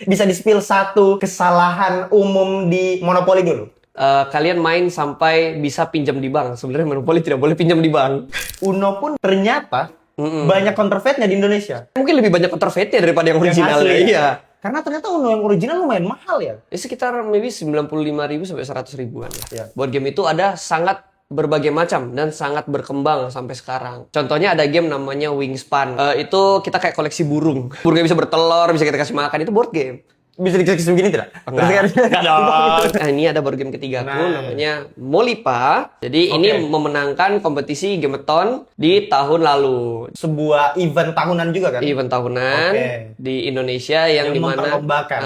Bisa di-spill satu kesalahan umum di Monopoly dulu. Kalian main sampai bisa pinjam di bank. Sebenarnya Monopoly tidak boleh pinjam di bank. Uno pun ternyata banyak counterfeit-nya di Indonesia. Mungkin lebih banyak counterfeit-nya daripada yang original. asli, ya? Iya. Karena ternyata Uno yang original lumayan mahal ya. Sekitar maybe 95.000 sampai 100.000-an. Iya. Board game itu ada sangat berbagai macam dan sangat berkembang sampai sekarang. Contohnya ada game namanya Wingspan. Itu kita kayak koleksi burung. Burungnya bisa bertelur, bisa kita kasih makan. Itu board game. Bisa dikasih begini tidak? Enggak dong. Nah, ini ada board game ketiga aku namanya Molipa. Jadi ini memenangkan kompetisi Gameton di tahun lalu. Sebuah event tahunan juga kan? Event tahunan di Indonesia yang dimana memperlombakan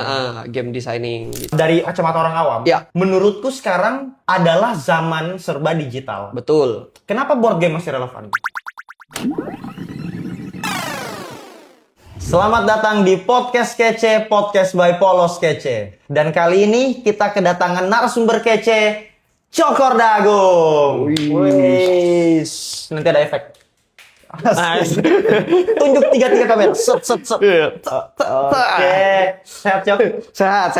game designing. Gitu. Dari kacamata orang awam, Ya. menurutku sekarang adalah zaman serba digital. Betul. Kenapa board game masih relevan? Selamat datang di Podcast Kece, Podcast by Polos Kece. Dan kali ini kita kedatangan narasumber kece, Cokor Dagung. Wih. Nanti ada efek. Tunjuk tiga kamera. Set. Oke. Sehat, Cok? Sehat.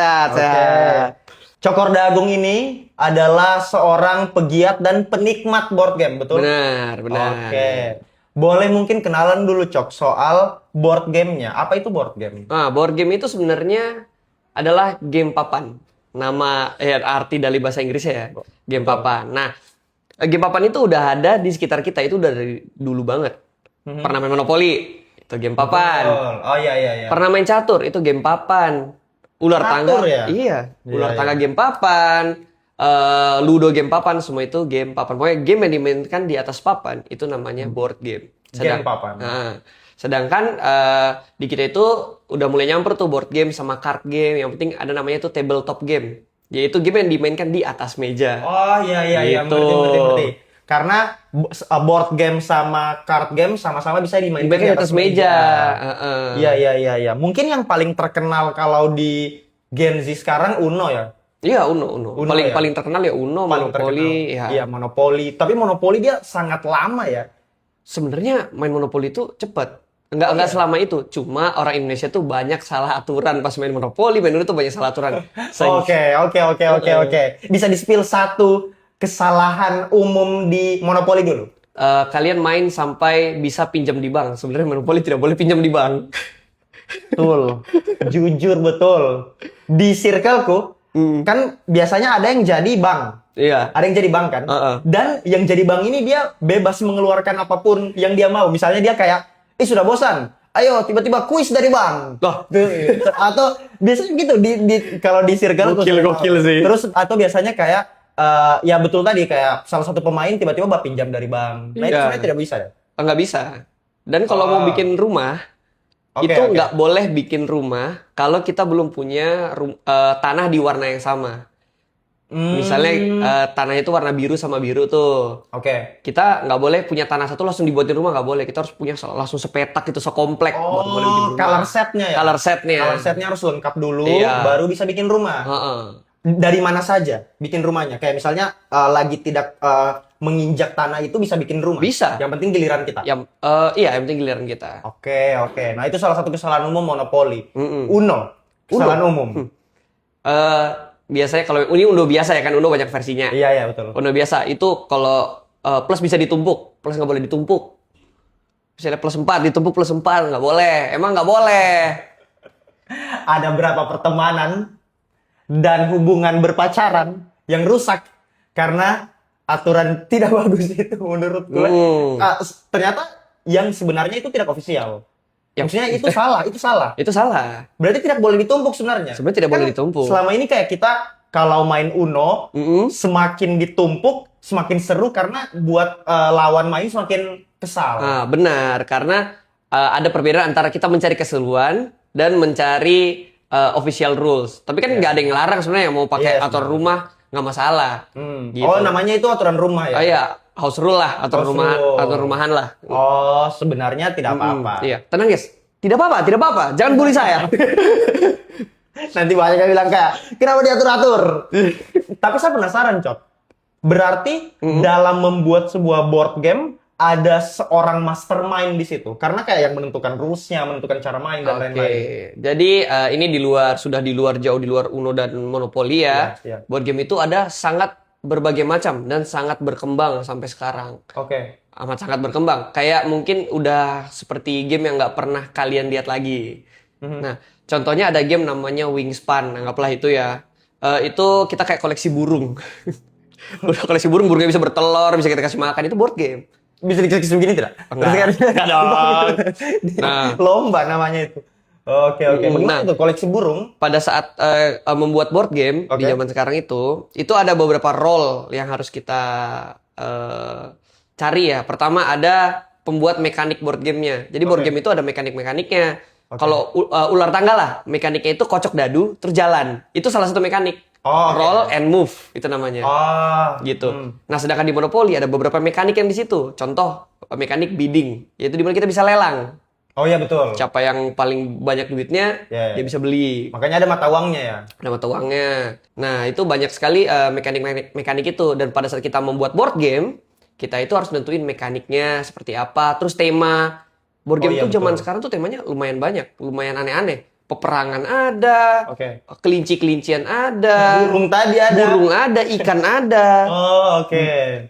Cokor Dagung ini adalah seorang pegiat dan penikmat board game, betul? Benar. Oke. Boleh mungkin kenalan dulu, Cok, soal board game-nya. Apa itu board game? Nah, board game itu sebenarnya adalah game papan. Nama arti dari bahasa Inggrisnya ya, game papan. Nah, game papan itu udah ada di sekitar kita, itu udah dari dulu banget. Pernah main Monopoly, itu game papan. Betul. Oh iya. Pernah main catur, itu game papan. Ular tangga, Ya? iya. Ular tangga game papan. Ludo game papan, semua itu game papan. Pokoknya game yang dimainkan di atas papan itu namanya board game. Game papan. Sedangkan di kita itu udah mulai nyamper tuh board game sama card game. Yang penting ada namanya tuh tabletop game. Yaitu game yang dimainkan di atas meja. Oh iya. Gitu. Ngerti. Karena board game sama card game sama-sama bisa dimainkan di atas meja. Iya. Mungkin yang paling terkenal kalau di Gen Z sekarang Uno ya. Iya, Uno. Paling terkenal ya Uno, Monopoly. Iya, Monopoly. Tapi Monopoly dia sangat lama ya. Sebenarnya main Monopoly itu cepet. Enggak selama itu. Cuma orang Indonesia tuh banyak main aturan pas main Monopoly. Main Uno tuh banyak salah aturan. Oke. Bisa di-spill satu kesalahan umum di Monopoly dulu. Kalian main sampai bisa pinjam di bank. Sebenarnya Monopoly tidak boleh pinjam di bank. Betul. Jujur betul. Di circleku kan biasanya ada yang jadi bank. Iya. Ada yang jadi bank kan? Dan yang jadi bank ini dia bebas mengeluarkan apapun yang dia mau. Misalnya dia kayak, sudah bosan. Ayo tiba-tiba kuis dari bank. Atau biasanya gitu kalau di circle Gokil sih. Terus atau biasanya kayak ya betul tadi kayak salah satu pemain tiba-tiba pinjam dari bank. Nah itu sebenarnya tidak bisa ya? Nggak bisa. Dan kalau mau bikin rumah, nggak boleh bikin rumah kalau kita belum punya tanah di warna yang sama. Misalnya tanahnya itu warna biru sama biru tuh. Kita nggak boleh punya tanah satu langsung dibuatin rumah, nggak boleh. Kita harus punya langsung sepetak itu, sekomplek. Baru boleh bikin rumah. Color setnya ya? Color setnya harus lengkap dulu, baru bisa bikin rumah. Dari mana saja bikin rumahnya? Kayak misalnya lagi tidak menginjak tanah itu bisa bikin rumah? Bisa. Yang penting giliran kita? Iya, yang penting giliran kita. Oke. Nah itu salah satu kesalahan umum Monopoly. Uno. Kesalahan umum. Biasanya kalau ini Uno biasa ya kan, Uno banyak versinya. Iya betul. Uno biasa itu kalau plus bisa ditumpuk, plus nggak boleh ditumpuk. Misalnya plus 4 ditumpuk plus 4 nggak boleh. Emang nggak boleh. Ada berapa pertemanan dan hubungan berpacaran yang rusak karena aturan tidak bagus itu menurut gue. Ternyata yang sebenarnya itu tidak ofisial. Maksudnya itu salah. Itu salah. Berarti tidak boleh ditumpuk sebenarnya. Sebenarnya tidak boleh ditumpuk. Selama ini kayak kita kalau main Uno, semakin ditumpuk, semakin seru karena buat lawan main semakin kesal. Benar, karena ada perbedaan antara kita mencari keseruan dan mencari official rules. Tapi kan nggak ada yang larang sebenarnya mau pakai aturan rumah, nggak masalah. Gitu. Oh, namanya itu aturan rumah ya? Oh iya. House rule lah, aturan rumahan lah. Oh, sebenarnya tidak apa-apa. Iya, tenang guys. Tidak apa-apa. Jangan bully saya. Nanti banyak yang bilang kayak, kenapa diatur-atur? Tapi saya penasaran, Cok. Berarti dalam membuat sebuah board game, ada seorang mastermind di situ. Karena kayak yang menentukan rules-nya, menentukan cara main dan lain-lain. Jadi ini sudah di luar jauh di luar Uno dan Monopoly ya. Iya. Board game itu ada sangat berbagai macam dan sangat berkembang sampai sekarang. Oke. Amat sangat berkembang. Kayak mungkin udah seperti game yang nggak pernah kalian lihat lagi. Nah, contohnya ada game namanya Wingspan. Anggaplah itu ya. Itu kita kayak koleksi burung. Udah koleksi burung, burungnya bisa bertelur, bisa kita kasih makan. Itu board game. Bisa dikasih begini tidak? Enggak dong. Nah, Lomba namanya itu. Oke. Gimana itu koleksi burung? pada saat membuat board game di zaman sekarang itu ada beberapa role yang harus kita cari ya. Pertama ada pembuat mekanik board gamenya. Jadi board game itu ada mekaniknya. Kalau ular tangga lah, mekaniknya itu kocok dadu terus jalan. Itu salah satu mekanik. Roll and move itu namanya. Gitu. Nah, sedangkan di Monopoly ada beberapa mekanik yang di situ. Contoh mekanik bidding, yaitu di mana kita bisa lelang. Oh iya betul. Siapa yang paling banyak duitnya, dia bisa beli. Makanya ada mata uangnya ya. Ada mata uangnya. Nah, itu banyak sekali mekanik itu. Dan pada saat kita membuat board game, kita itu harus nentuin mekaniknya seperti apa. Terus tema board game itu zaman sekarang tuh temanya lumayan banyak, lumayan aneh-aneh. Peperangan ada, kelinci-kelincian ada, burung tadi ada, burung ada, ikan ada.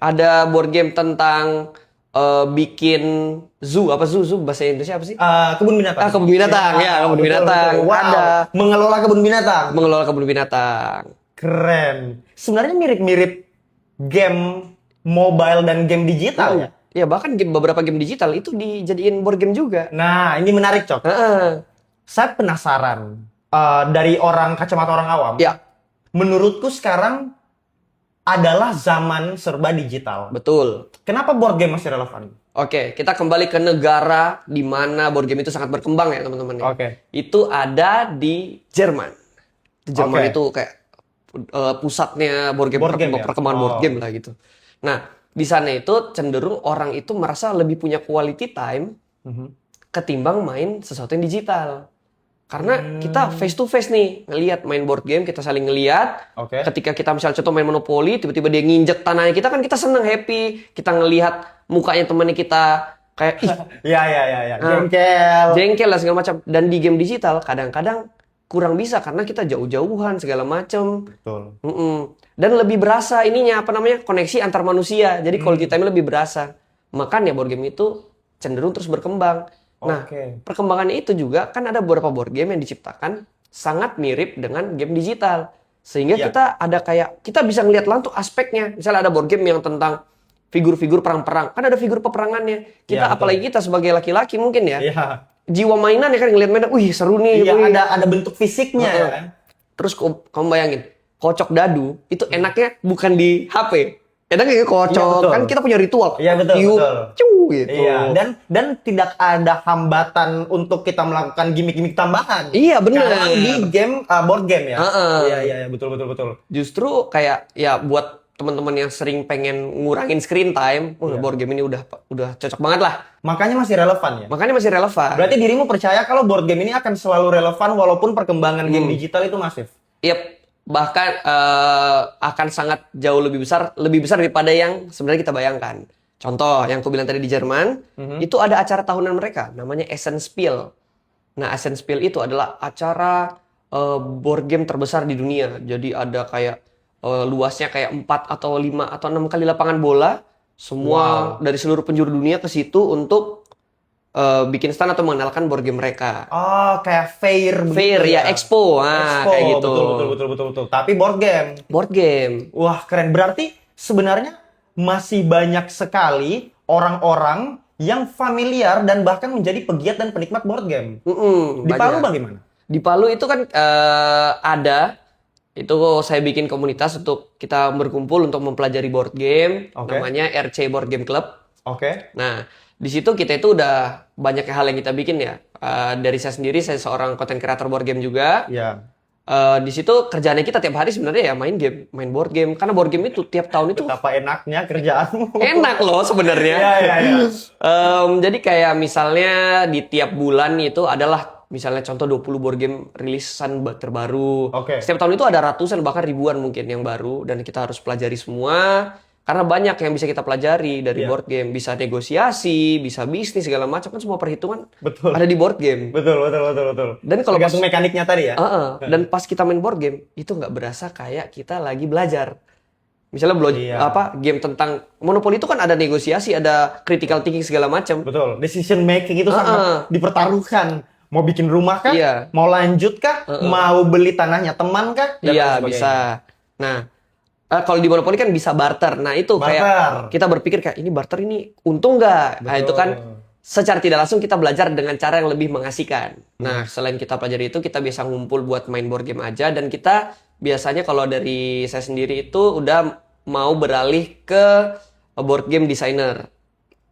Ada board game tentang bikin zoo bahasa Indonesia apa sih? Kebun binatang. Kebun binatang ya, kebun binatang. Wow. Ada mengelola kebun binatang. Keren. Sebenarnya mirip-mirip game mobile dan game digital ya. Ya bahkan beberapa game digital itu dijadiin board game juga. Nah, ini menarik, Cok. Saya penasaran dari kacamata orang awam. Ya. Menurutku sekarang adalah zaman serba digital. Betul. Kenapa board game masih relevan? Oke, kita kembali ke negara di mana board game itu sangat berkembang ya teman-teman. Itu ada di Jerman. Di Jerman itu kayak pusatnya board game perkembangan board game lah gitu. Nah, di sana itu cenderung orang itu merasa lebih punya quality time ketimbang main sesuatu yang digital. Karena kita face to face nih, ngelihat main board game, kita saling ngelihat. Ketika kita misalnya contoh main Monopoly, tiba-tiba dia nginjek tanahnya kita, kan kita seneng, happy. Kita ngelihat mukanya temannya kita kayak jengkel lah segala macam. Dan di game digital kadang-kadang kurang bisa karena kita jauh-jauhan segala macam. Betul. Dan lebih berasa koneksi antar manusia. Jadi quality time lebih berasa. Makanya board game itu cenderung terus berkembang. Nah, perkembangannya itu juga kan ada beberapa board game yang diciptakan sangat mirip dengan game digital. Sehingga kita bisa ngelihat langsung aspeknya. Misalnya ada board game yang tentang figur-figur perang-perang. Kan ada figur peperangannya. Apalagi kita sebagai laki-laki mungkin ya. Jiwa mainan ya kan ngelihat mainan, seru nih. Ada bentuk fisiknya ya kan. Terus kamu bayangin, kocok dadu itu enaknya bukan di HP. Enaknya kocok, kan kita punya ritual. Iya betul. Gitu. Iya, dan tidak ada hambatan untuk kita melakukan gimmick-gimmick tambahan. Iya benar. Di game board game ya. Iya betul. Justru kayak ya buat teman-teman yang sering pengen ngurangin screen time, board game ini udah cocok banget lah. Makanya masih relevan ya. Berarti dirimu percaya kalau board game ini akan selalu relevan walaupun perkembangan game digital itu masif. Yep. Bahkan akan sangat jauh lebih besar daripada yang sebenarnya kita bayangkan. Contoh yang aku bilang tadi di Jerman, itu ada acara tahunan mereka, namanya Essenspiel. Nah, Essenspiel itu adalah acara board game terbesar di dunia. Jadi ada kayak luasnya kayak 4 atau 5 atau 6 kali lapangan bola. Semua dari seluruh penjuru dunia ke situ untuk bikin stand atau mengenalkan board game mereka. Kayak fair ya, expo. Kayak gitu. Betul. Tapi board game. Wah, keren. Berarti sebenarnya masih banyak sekali orang-orang yang familiar dan bahkan menjadi pegiat dan penikmat board game. Di Palu bagaimana? Di Palu itu kan ada. Itu saya bikin komunitas untuk kita berkumpul untuk mempelajari board game. Namanya RC Board Game Club. Nah, di situ kita itu udah banyak hal yang kita bikin ya. Dari saya sendiri, saya seorang content creator board game juga. Di situ kerjaannya kita tiap hari sebenarnya ya main board game. Karena board game itu tiap tahun itu betapa enaknya kerjaanmu. Enak loh sebenarnya. Jadi kayak misalnya di tiap bulan itu adalah misalnya contoh 20 board game rilisan terbaru. Setiap tahun itu ada ratusan bahkan ribuan mungkin yang baru dan kita harus pelajari semua. Karena banyak yang bisa kita pelajari dari Iya. board game. Bisa negosiasi, bisa bisnis, segala macam. Kan semua perhitungan Betul. ada di board game. Betul. Dan kalau Tergantung mekaniknya tadi ya. dan pas kita main board game, itu nggak berasa kayak kita lagi belajar. Misalnya Iya. game tentang Monopoly itu kan ada negosiasi, ada critical thinking segala macam. Betul. Decision making itu sangat dipertaruhkan. Mau bikin rumah kah? Iya. Mau lanjut kah? Mau beli tanahnya teman kah? Dan Iya, lain sebagainya. bisa. Nah, kalau di Monopoly kan bisa barter. Nah, itu kayak Barter. kita berpikir kayak ini barter ini untung nggak? Nah, itu kan secara tidak langsung kita belajar dengan cara yang lebih mengasihkan. Nah, selain kita pelajari itu, kita biasa ngumpul buat main board game aja. Dan kita biasanya kalau dari saya sendiri itu udah mau beralih ke board game designer.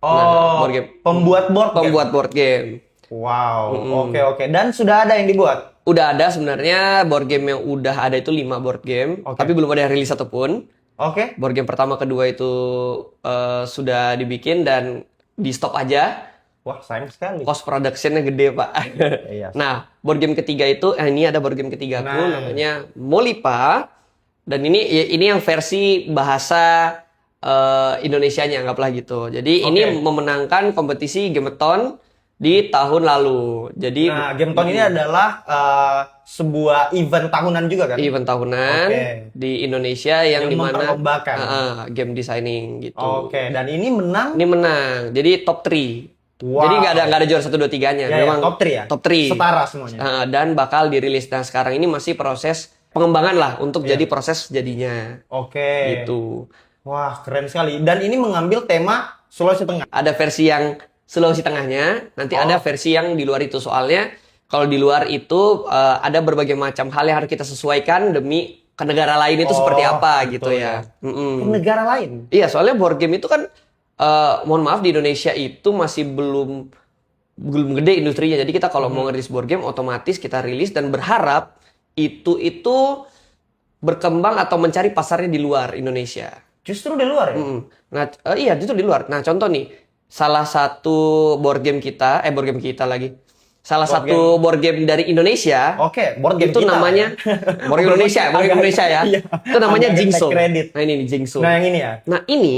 Oh, board game. pembuat board game. Pembuat board game. Wow, oke. Dan sudah ada yang dibuat? Udah ada sebenarnya board game yang udah ada itu 5 board game. Oke. Tapi belum ada yang rilis satupun. Oke. Board game pertama, kedua itu sudah dibikin dan di stop aja. Wah, sayang sekali. Cost production-nya gede, Pak. Iya. Nah, board game ketiga itu, ini ada board game ketiga aku, Nah. namanya Molipa. Dan ini yang versi bahasa Indonesianya, anggaplah gitu. Jadi ini Oke. memenangkan kompetisi Gameton di tahun lalu. Jadi Nah, Gameton ini adalah sebuah event tahunan juga kan? event tahunan Oke. di Indonesia yang dimana memperlombakan. game designing gitu. Oke, dan ini menang. Ini menang. Jadi top 3. Wow. Jadi nggak ada juara 1, 2, 3-nya. Ya, Memang top 3 ya? Top 3. Setara semuanya. Dan bakal dirilis. Nah, sekarang ini masih proses pengembangan lah untuk Iya. jadi proses jadinya. Oke. Gitu. Wah, keren sekali. Dan ini mengambil tema Sulawesi Tengah. Ada versi yang Sulawesi Tengahnya, nanti ada versi yang di luar itu. Soalnya kalau di luar itu ada berbagai macam hal yang harus kita sesuaikan demi ke negara lain itu seperti apa gitu betul ya. Negara lain. Iya, soalnya board game itu kan mohon maaf di Indonesia itu masih belum gede industrinya. Jadi kita kalau mau ngerilis board game otomatis kita rilis dan berharap itu berkembang atau mencari pasarnya di luar Indonesia. Justru di luar ya? Nah, iya justru di luar. Nah, contoh nih, salah satu board game kita lagi. Salah satu board game dari Indonesia. Oke, board game itu kita. namanya board game Indonesia ya. Iya. Itu namanya Agak Jingso. take credit. Nah, ini nih Jingso. Nah, yang ini ya? Nah, ini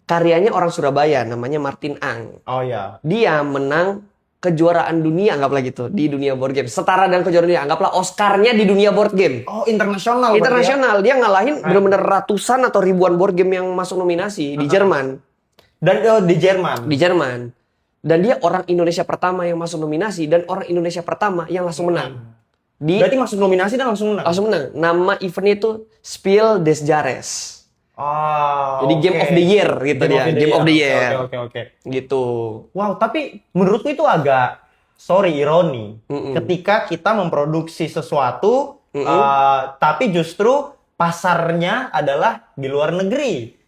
karyanya orang Surabaya, namanya Martin Ang. Oh ya. Dia menang kejuaraan dunia, anggaplah gitu, di dunia board game. Setara dengan kejuaraan dunia, anggaplah Oscar-nya di dunia board game. Oh, internasional. berarti ya? Internasional, dia ngalahin bener-bener ratusan atau ribuan board game yang masuk nominasi di Jerman. Dan di Jerman. Di Jerman. Dan dia orang Indonesia pertama yang masuk nominasi dan orang Indonesia pertama yang langsung menang. Berarti masuk nominasi dan langsung menang. Langsung menang. Nama eventnya itu Spiel des Jahres. Oh, Jadi Game of the Year gitu dia. Game of the Year. Oke. Gitu. Wow, tapi menurutku itu agak ironi. Ketika kita memproduksi sesuatu, tapi justru pasarnya adalah di luar negeri.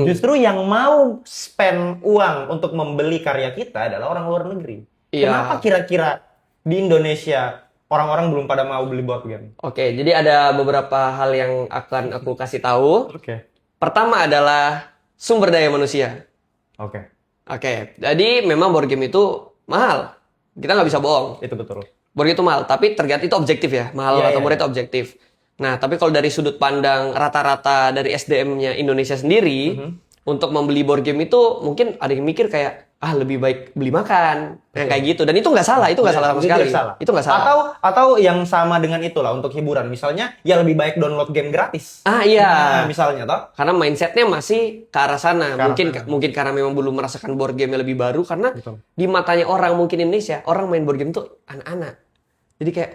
Justru yang mau spend uang untuk membeli karya kita adalah orang luar negeri. Iya. Kenapa kira-kira di Indonesia orang-orang belum pada mau beli board game? Oke, jadi ada beberapa hal yang akan aku kasih tahu. Oke. Pertama adalah sumber daya manusia. Oke. Oke, jadi memang board game itu mahal. Kita nggak bisa bohong. Itu betul. Board game itu mahal, tapi tergantung itu objektif ya. Mahal atau murah itu objektif. Nah, tapi kalau dari sudut pandang rata-rata dari SDM-nya Indonesia sendiri, untuk membeli board game itu mungkin ada yang mikir kayak, lebih baik beli makan. Yang kayak gitu. Dan itu nggak salah, itu nggak salah sama sekali. Itu nggak salah. Atau yang sama dengan itulah untuk hiburan. Misalnya, ya lebih baik download game gratis. Iya. Nah, misalnya toh. Karena mindsetnya masih ke arah sana. Mungkin karena memang belum merasakan board game yang lebih baru. Karena di matanya orang mungkin Indonesia, orang main board game tuh anak-anak. Jadi kayak,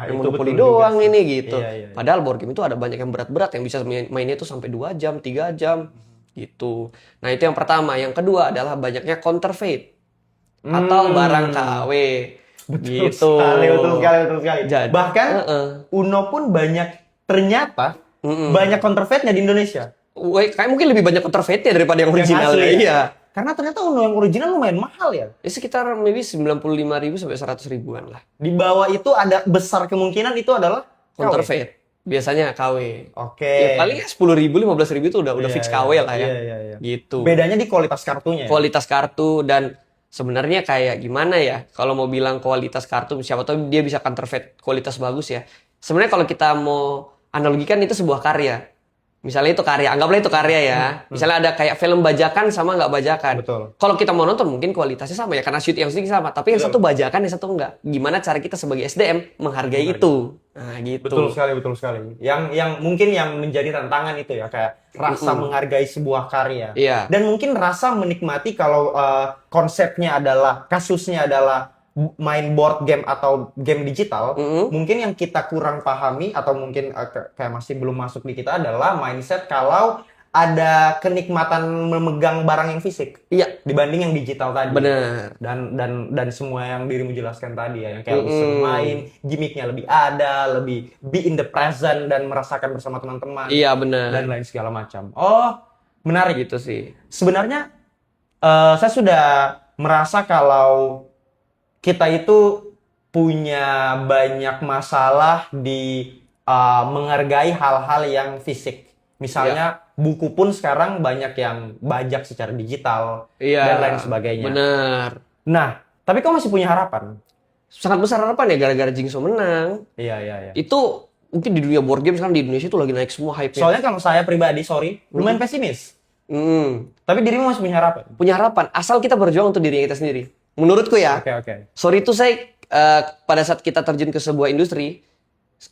yang Monopoly doang ini gitu. Iya. Padahal board game itu ada banyak yang berat-berat yang bisa mainnya itu sampai 2 jam, 3 jam gitu. Nah, itu yang pertama. Yang kedua adalah banyaknya counterfeit atau barang KW. Betul sekali. Jadi, bahkan Uno pun ternyata banyak counterfeitnya di Indonesia. Kayak mungkin lebih banyak counterfeitnya daripada yang original. asli, ya? Iya. Karena ternyata Uno yang original lumayan mahal ya. Sekitar maybe 95.000 sampai 100 ribuan lah. Di bawah itu ada besar kemungkinan itu adalah Counterfeit. Biasanya KW. Oke. Ya, paling 10.000, 15.000 itu udah fix KW lah ya. Iya. Gitu. Bedanya di kualitas kartunya. Kualitas kartu dan sebenarnya kayak gimana ya? Kalau mau bilang kualitas kartu, siapa tahu dia bisa counterfeit kualitas bagus ya. Sebenarnya kalau kita mau analogikan itu sebuah karya. Misalnya itu karya, anggaplah itu karya ya. Misalnya ada kayak film bajakan sama nggak bajakan. Betul. Kalau kita mau nonton mungkin kualitasnya sama ya, karena shoot yang sedikit sama. Tapi yang satu bajakan, yang satu enggak. Gimana cara kita sebagai SDM menghargai itu? Nah gitu. Betul sekali. Yang mungkin yang menjadi tantangan itu ya, kayak rasa menghargai sebuah karya. Iya. Dan mungkin rasa menikmati kalau konsepnya adalah, kasusnya adalah main board game atau game digital, mungkin yang kita kurang pahami atau mungkin kayak masih belum masuk di kita adalah mindset kalau ada kenikmatan memegang barang yang fisik, Iya. dibanding yang digital tadi. Benar. Dan semua yang dirimu jelaskan tadi ya, yang kayak bisa main, gimmicknya lebih ada, lebih be in the present dan merasakan bersama teman-teman. Iya benar. Dan lain segala macam. Oh, menarik. Gitu sih. Sebenarnya saya sudah merasa kalau kita itu punya banyak masalah di menghargai hal-hal yang fisik. Misalnya buku pun sekarang banyak yang bajak secara digital dan lain sebagainya. Benar. Nah, tapi kau masih punya harapan? Sangat besar harapan ya gara-gara Jingso menang. Iya. Itu mungkin di dunia board game sekarang di Indonesia itu lagi naik semua hype-nya. Soalnya kalau saya pribadi, lumayan pesimis. Tapi dirimu masih punya harapan? Punya harapan, asal kita berjuang untuk diri kita sendiri. Menurutku ya. Oke. Sorry itu saya pada saat kita terjun ke sebuah industri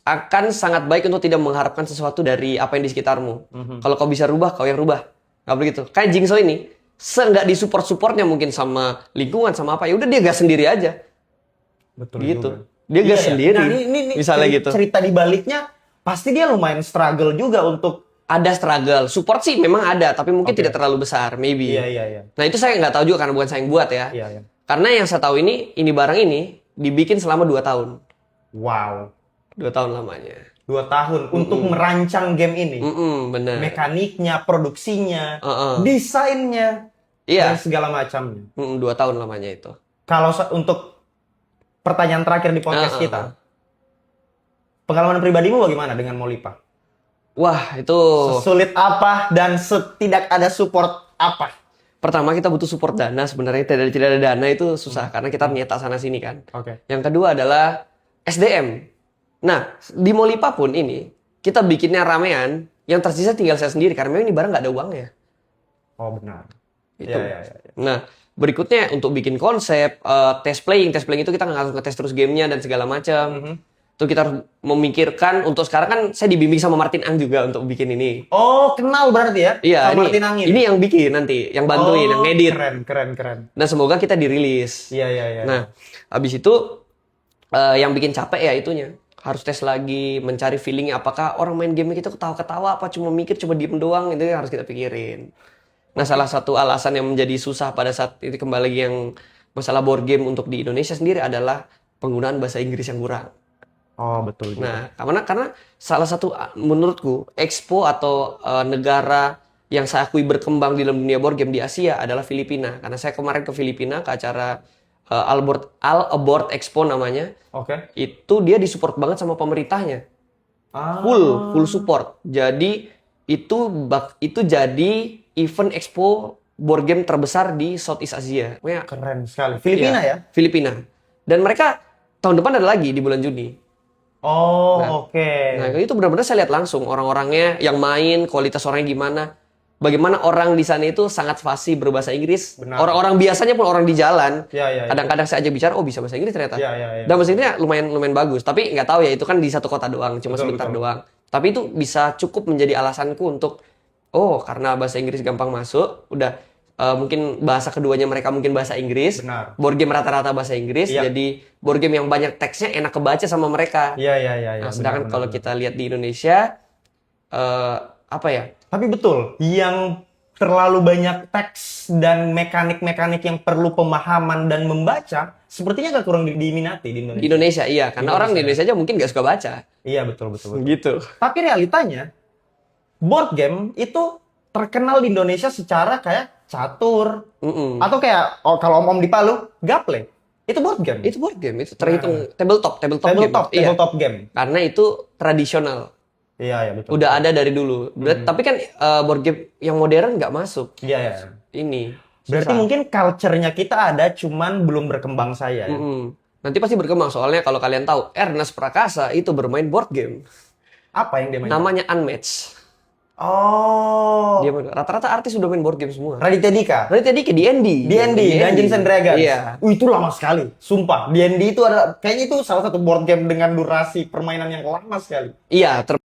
akan sangat baik untuk tidak mengharapkan sesuatu dari apa yang di sekitarmu. Kalau kau bisa rubah, kau yang rubah. Nggak begitu. Kayak Jingso ini, nggak disupport-supportnya mungkin sama lingkungan sama apa. Ya udah dia gas sendiri aja. Betul gitu. juga. Dia gas sendiri. Nah, ini misalnya gitu. Cerita di baliknya pasti dia lumayan struggle juga untuk ada struggle. Support sih memang ada, tapi mungkin tidak terlalu besar, maybe. Iya. Nah, itu saya nggak tahu juga karena bukan saya yang buat ya. Iya. Karena yang saya tahu ini barang ini dibikin selama 2 tahun. Wow. 2 tahun lamanya. 2 tahun untuk merancang game ini. Benar. Mekaniknya, produksinya, desainnya, dan segala macamnya. 2 tahun lamanya itu. Kalau untuk pertanyaan terakhir di podcast kita, pengalaman pribadimu bagaimana dengan Molipa? Wah, itu Sesulit apa dan tidak ada support apa? pertama kita butuh support dana sebenarnya. Tidak ada dana itu susah karena kita nyetak sana sini kan. Oke. Yang kedua adalah SDM. Nah, di Molipa pun ini kita bikinnya ramean, yang tersisa tinggal saya sendiri karena memang ini barang nggak ada uangnya. Oh, benar. Itu. Iya. Nah, berikutnya untuk bikin konsep, test playing itu kita nggak harus ngetes terus gamenya dan segala macam. Itu kita harus memikirkan. Untuk sekarang kan saya dibimbing sama Martin Ang juga untuk bikin ini. Oh, kenal berarti ya? Iya, sama Martin Ang ini yang bikin nanti, yang bantuin, yang ngedit. Keren. Nah, semoga kita dirilis. Iya. Nah, habis itu yang bikin capek ya itunya. Harus tes lagi, mencari feelingnya. Apakah orang main game kita ketawa-ketawa, apa cuma mikir, coba diem doang, itu yang harus kita pikirin. Nah, salah satu alasan yang menjadi susah pada saat itu kembali lagi yang masalah board game untuk di Indonesia sendiri adalah penggunaan bahasa Inggris yang kurang. Oh, betul juga. Nah, karena salah satu menurutku expo atau negara yang saya akui berkembang di dalam dunia board game di Asia adalah Filipina. Karena saya kemarin ke Filipina ke acara All Aboard Expo namanya. Oke. Itu dia disupport banget sama pemerintahnya. Full support. Jadi itu jadi event expo board game terbesar di Southeast Asia. Keren sekali. Filipina ya? Filipina. Dan mereka tahun depan ada lagi di bulan Juni. Oh, oke. Nah, itu benar-benar saya lihat langsung orang-orangnya yang main, kualitas orangnya gimana. Bagaimana orang di sana itu sangat fasih berbahasa Inggris. Benar. Orang-orang biasanya pun orang di jalan. Iya. Kadang-kadang saya ajak bicara, oh bisa bahasa Inggris ternyata. Iya. Dan bahasa Inggrisnya lumayan bagus. Tapi nggak tahu ya, itu kan di satu kota doang, cuma sebentar doang. Tapi itu bisa cukup menjadi alasanku untuk, karena bahasa Inggris gampang masuk, udah mungkin bahasa keduanya mereka mungkin bahasa Inggris. Benar. Board game rata-rata bahasa Inggris, jadi board game yang banyak teksnya enak kebaca sama mereka. Iya. Nah, sedangkan kalau kita lihat di Indonesia, apa ya? Tapi betul, yang terlalu banyak teks dan mekanik-mekanik yang perlu pemahaman dan membaca, sepertinya agak kurang diminati di Indonesia. Di Indonesia, iya. Karena orang di Indonesia aja mungkin nggak suka baca. Iya, betul. Gitu. Tapi realitanya, board game itu terkenal di Indonesia secara kayak catur. Atau kayak, kalau om di Palu, gaple. Itu board game. Itu board game, itu terhitung tabletop game. Karena itu tradisional. Iya, betul. Udah ada dari dulu. Tapi kan board game yang modern nggak masuk. Iya. Ini. Berarti mungkin culture-nya kita ada, cuman belum berkembang saya. Ya? Nanti pasti berkembang. Soalnya kalau kalian tahu, Ernest Prakasa itu bermain board game. Apa yang dia main? Namanya Unmatched. Oh. Rata-rata artis udah main board game semua. Raditya Dika. Raditya Dika, D&D. D&D, Dungeons and Dragons. Iya. Itu lama sekali. Sumpah, D&D itu ada kayaknya itu salah satu board game dengan durasi permainan yang lama sekali. Iya,